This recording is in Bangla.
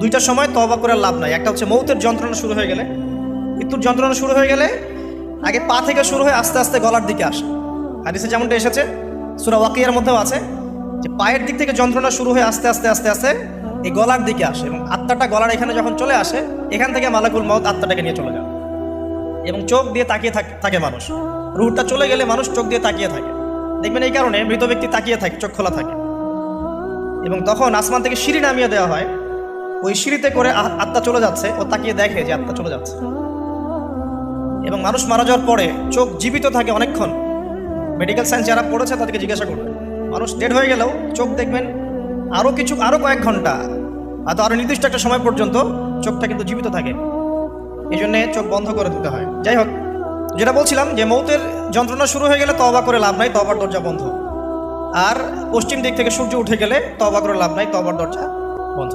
দুইটার সময় তওবা করে লাভ নাই। একটা হচ্ছে মৌতের যন্ত্রণা শুরু হয়ে গেলে, মৃত্যুর যন্ত্রণা শুরু হয়ে গেলে আগে পা থেকে শুরু হয়ে আস্তে আস্তে গলার দিকে আসে। হাদিসে যেমনটা এসেছে, সূরা ওয়াকিয়ার মধ্যেও আছে যে পায়ের দিক থেকে যন্ত্রণা শুরু হয়ে আস্তে আস্তে আস্তে আস্তে এই গলার দিকে আসে, এবং আত্মাটা গলার এখানে যখন চলে আসে, এখান থেকে মালাকুল মউত আত্মাটাকে নিয়ে চলে যায় এবং চোখ দিয়ে তাকিয়ে থাকে মানুষ। রুহটা চলে গেলে মানুষ চোখ দিয়ে তাকিয়ে থাকে, দেখবেন এই কারণে মৃত ব্যক্তি তাকিয়ে থাকে, চোখ খোলা থাকে। এবং তখন আসমান থেকে সিঁড়ি নামিয়ে দেওয়া হয়, ওই সিঁড়িতে করে আত্মা চলে যাচ্ছে, ও তাকিয়ে দেখে যে আত্মা চলে যাচ্ছে। এবং মানুষ মারা যাওয়ার পরে চোখ জীবিত থাকে অনেকক্ষণ। মেডিকেল সায়েন্স যারা পড়েছে তাদেরকে জিজ্ঞাসা করবে, মানুষ ডেড হয়ে গেলেও চোখ দেখবেন আরও কয়েক ঘন্টা, হয়তো আরও নির্দিষ্ট একটা সময় পর্যন্ত চোখটা কিন্তু জীবিত থাকে। এই জন্যে চোখ বন্ধ করে দিতে হয়। যাই হোক, যেটা বলছিলাম যে মৌতের যন্ত্রণা শুরু হয়ে গেলে তওবা করে লাভ নাই, তওবার দরজা বন্ধ। আর পশ্চিম দিক থেকে সূর্য উঠে গেলে তওবা করে লাভ নাই, তওবার দরজা বন্ধ।